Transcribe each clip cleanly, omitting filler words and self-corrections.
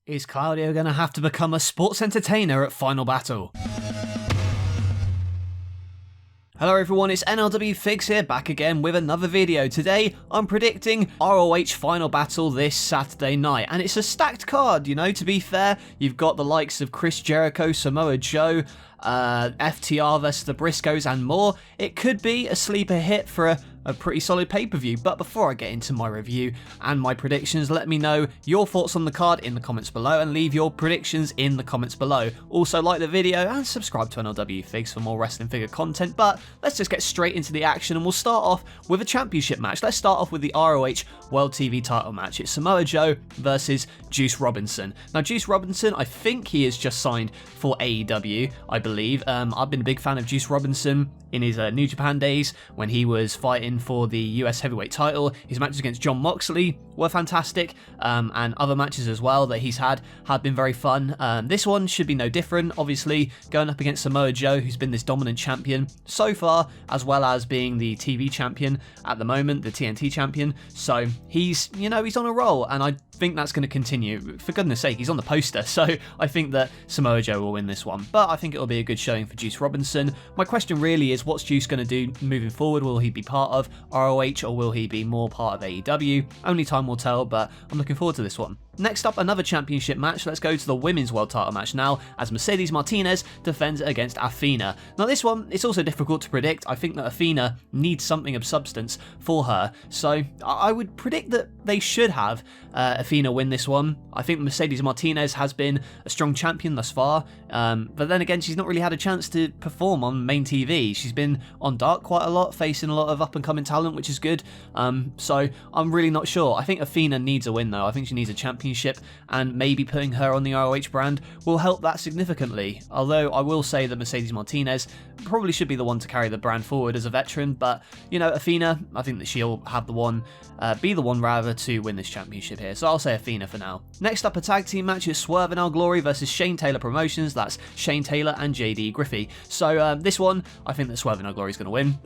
Is Claudio going to have to become a sports entertainer at Final Battle? Hello everyone, it's NLW Figs here, back again with another video. Today, I'm predicting ROH Final Battle this Saturday night, and it's a stacked card, you know, to be fair. You've got the likes of Chris Jericho, Samoa Joe, FTR versus the Briscoes and more. It could be a sleeper hit for a pretty solid pay-per-view, but before I get into my review and my predictions, let me know your thoughts on the card in the comments below and leave your predictions in the comments below. Also like the video and subscribe to NLW Figs for more wrestling figure content, but let's just get straight into the action and we'll start off with a championship match. Let's start off with the ROH World TV title match. It's Samoa Joe versus Juice Robinson. Now Juice Robinson, I think he is just signed for AEW, I believe. I've been a big fan of Juice Robinson in his New Japan days when he was fighting for the US heavyweight title. His matches against John Moxley were fantastic, and other matches as well that he's had have been very fun. This one should be no different, obviously going up against Samoa Joe, who's been this dominant champion so far, as well as being the TV champion at the moment, the TNT champion. So he's on a roll, and I think that's going to continue. For goodness sake, he's on the poster, so I think that Samoa Joe will win this one, but I think it'll be a good showing for Juice Robinson. My question really is, what's Juice going to do moving forward? Will he be part of ROH or will he be more part of AEW? Only time will tell, but I'm looking forward to this one. Next up, another championship match. Let's go to the women's world title match now, as Mercedes Martinez defends against Athena. Now this one, it's also difficult to predict. I think that Athena needs something of substance for her, so I would predict that they should have Athena win this one. I think Mercedes Martinez has been a strong champion thus far, but then again, she's not really had a chance to perform on main TV. She's been on Dark quite a lot, facing a lot of up-and-coming talent, which is good. So I'm really not sure. I think Athena needs a win though. I think she needs a championship, and maybe putting her on the ROH brand will help that significantly. Although I will say that Mercedes Martinez probably should be the one to carry the brand forward as a veteran, but you know, Athena, I think that she'll have be the one rather to win this championship here. So I'll say Athena for now. Next up, a tag team match is Swerve and Our Glory versus Shane Taylor Promotions. That's Shane Taylor and JD Griffey. So this one, I think that Swerve and Our Glory is going to win.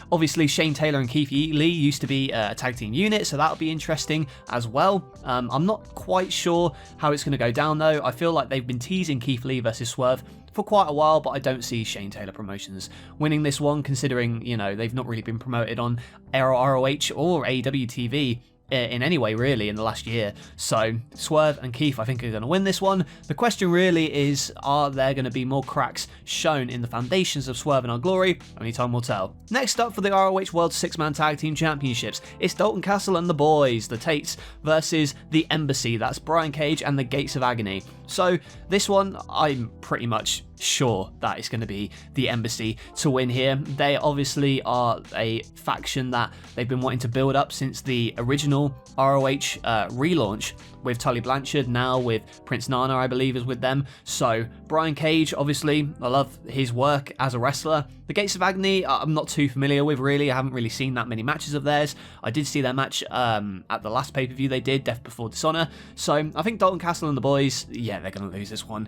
Obviously, Shane Taylor and Keith Lee used to be a tag team unit, so that'll be interesting as well. I'm not quite sure how it's going to go down though. I feel like they've been teasing Keith Lee versus Swerve for quite a while, but I don't see Shane Taylor Promotions winning this one, considering, you know, they've not really been promoted on ROH or AEW TV in any way really in the last year. So Swerve and Keith, I think, are going to win this one. The question really is, are there going to be more cracks shown in the foundations of Swerve and Our Glory? Only time will tell. Next up for the ROH World 6-Man Tag Team Championships, it's Dalton Castle and the boys, the Tates, versus the Embassy. That's Brian Cage and the Gates of Agony. So this one, I'm pretty much sure that it's going to be the Embassy to win here. They obviously are a faction that they've been wanting to build up since the original ROH relaunch with Tully Blanchard, now with Prince Nana, I believe, is with them. So Brian Cage, obviously, I love his work as a wrestler. The Gates of Agony, I'm not too familiar with really. I haven't really seen that many matches of theirs. I did see their match at the last pay-per-view they did, Death Before Dishonor. So I think Dalton Castle and the boys, yeah, they're going to lose this one.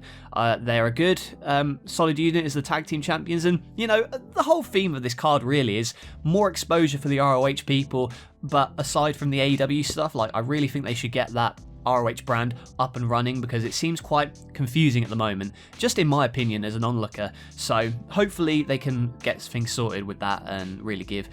They're a good, solid unit as the tag team champions. And, you know, the whole theme of this card really is more exposure for the ROH people. But aside from the AEW stuff, like, I really think they should get that ROH brand up and running, because it seems quite confusing at the moment, just in my opinion as an onlooker. So hopefully they can get things sorted with that and really give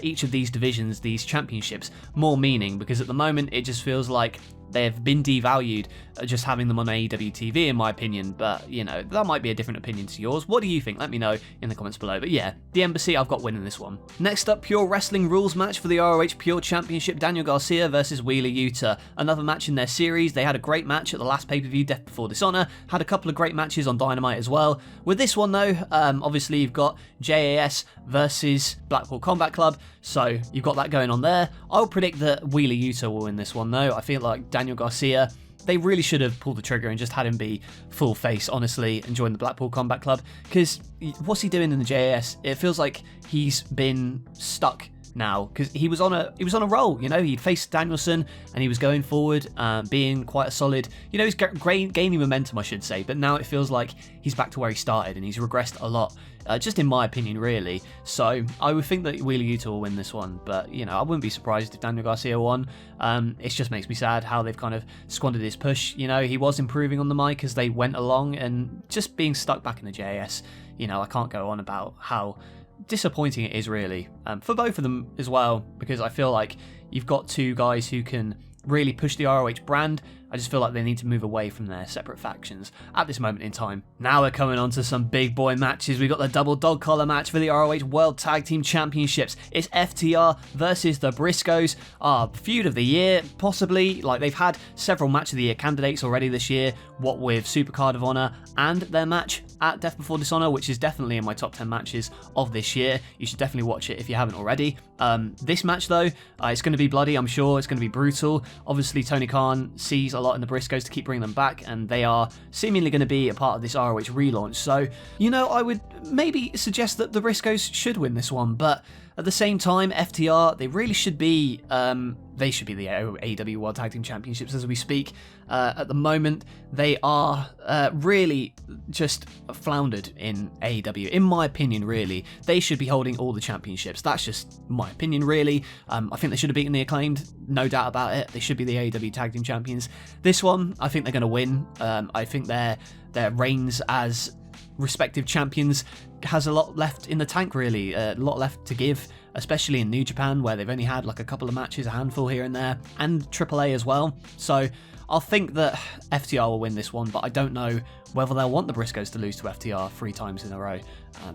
each of these divisions, these championships, more meaning, because at the moment it just feels like they've been devalued just having them on AEW TV, in my opinion. But, you know, that might be a different opinion to yours. What do you think? Let me know in the comments below. But yeah, the Embassy, I've got winning this one. Next up, Pure Wrestling rules match for the ROH Pure Championship, Daniel Garcia versus Wheeler Yuta. Another match in their series. They had a great match at the last pay-per-view, Death Before Dishonor. Had a couple of great matches on Dynamite as well. With this one though, obviously you've got JAS versus Blackpool Combat Club, so you've got that going on there. I'll predict that Wheeler Yuta will win this one though. I feel like Daniel Garcia, they really should have pulled the trigger and just had him be full face, honestly, and join the Blackpool Combat Club, because what's he doing in the JAS? It feels like he's been stuck now, because he was on a roll. You know, he'd faced Danielson and he was going forward, being quite a solid. You know, he's gaining momentum, I should say. But now it feels like he's back to where he started, and he's regressed a lot. Just in my opinion, really. So I would think that Wheeler Yuta will win this one, but you know, I wouldn't be surprised if Daniel Garcia won. It just makes me sad how they've kind of squandered his push. You know, he was improving on the mic as they went along, and just being stuck back in the JAS. You know, I can't go on about how disappointing it is, really, for both of them as well, because I feel like you've got two guys who can really push the ROH brand. I just feel like they need to move away from their separate factions at this moment in time. Now we're coming on to some big boy matches. We've got the double dog collar match for the ROH World Tag Team Championships. It's FTR versus the Briscoes. Feud of the year, possibly. Like, they've had several match of the year candidates already this year, what with Supercard of Honor and their match at Death Before Dishonor, which is definitely in my top 10 matches of this year. You should definitely watch it if you haven't already. This match, though, it's going to be bloody, I'm sure. It's going to be brutal. Obviously, Tony Khan sees a lot in the Briscoes to keep bringing them back, and they are seemingly going to be a part of this ROH relaunch. So, you know, I would maybe suggest that the Briscoes should win this one, but at the same time, FTR, they really should be, they should be the AEW World Tag Team Championships as we speak. At the moment, they are really just floundered in AEW, in my opinion, really. They should be holding all the championships. That's just my opinion, really. I think they should have beaten the Acclaimed, no doubt about it. They should be the AEW Tag Team Champions. This one, I think they're going to win. I think their reigns as respective champions has a lot left in the tank, really, a lot left to give, especially in New Japan, where they've only had like a couple of matches, a handful here and there, and AAA as well. So I'll think that FTR will win this one, but I don't know whether they'll want the Briscoes to lose to FTR 3 times in a row.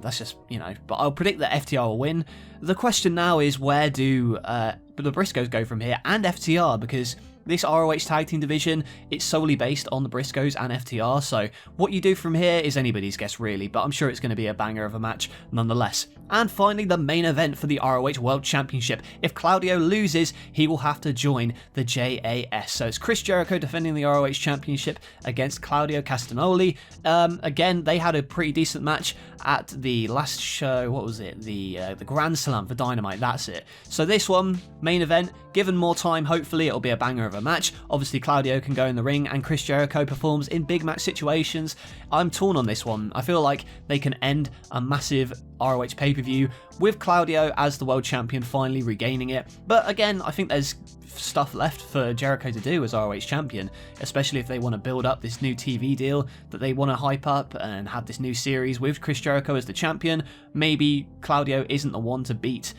That's just, you know, but I'll predict that FTR will win. The question now is, where do the Briscoes go from here, and FTR, because this ROH Tag Team division, it's solely based on the Briscoes and FTR, so what you do from here is anybody's guess, really, but I'm sure it's going to be a banger of a match nonetheless. And finally, the main event for the ROH World Championship. If Claudio loses, he will have to join the JAS. So it's Chris Jericho defending the ROH Championship against Claudio Castagnoli. Again, they had a pretty decent match at the last show. What was it? The Grand Slam for Dynamite. That's it. So this one, main event, given more time, hopefully it'll be a banger of a match. Obviously, Claudio can go in the ring, and Chris Jericho performs in big match situations. I'm torn on this one. I feel like they can end a massive ROH pay-per-view with Claudio as the world champion finally regaining it. But again, I think there's stuff left for Jericho to do as ROH champion, especially if they want to build up this new TV deal that they want to hype up and have this new series with Chris Jericho as the champion. Maybe Claudio isn't the one to beat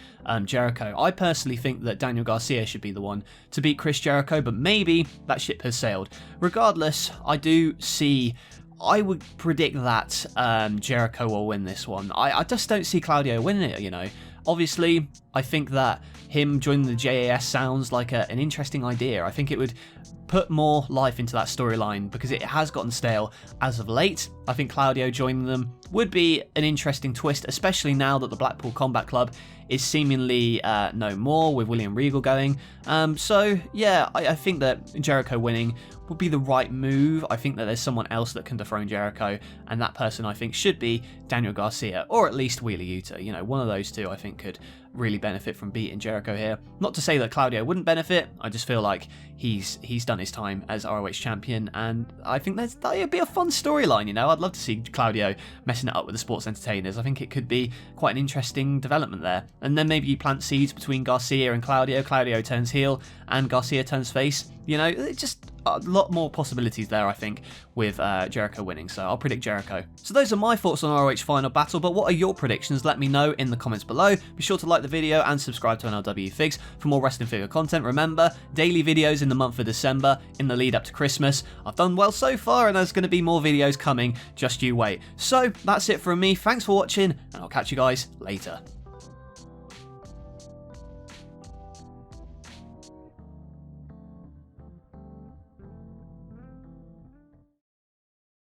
Jericho. I personally think that Daniel Garcia should be the one to beat Chris Jericho, but maybe that ship has sailed. Regardless, I would predict that Jericho will win this one. I just don't see Claudio winning it, you know. Obviously, I think that him joining the JAS sounds like an interesting idea. I think it would put more life into that storyline because it has gotten stale as of late. I think Claudio joining them would be an interesting twist, especially now that the Blackpool Combat Club is seemingly no more, with William Regal going. So yeah, I think that Jericho winning would be the right move. I think that there's someone else that can dethrone Jericho, and that person I think should be Daniel Garcia, or at least Wheeler Yuta. You know, one of those two I think could really benefit from beating Jericho here. Not to say that Claudio wouldn't benefit, I just feel like he's done his time as ROH champion, and I think that would be a fun storyline, you know. I'd love to see Claudio messing it up with the sports entertainers. I think it could be quite an interesting development there. And then maybe you plant seeds between Garcia and Claudio. Claudio turns heel and Garcia turns face. You know, it's just a lot more possibilities there, I think, with Jericho winning. So I'll predict Jericho. So those are my thoughts on ROH Final Battle, but what are your predictions? Let me know in the comments below. Be sure to like the video and subscribe to NLW Figs for more wrestling figure content. Remember, daily videos in the month of December in the lead up to Christmas. I've done well so far, and there's going to be more videos coming. Just you wait. So that's it from me. Thanks for watching, and I'll catch you guys later.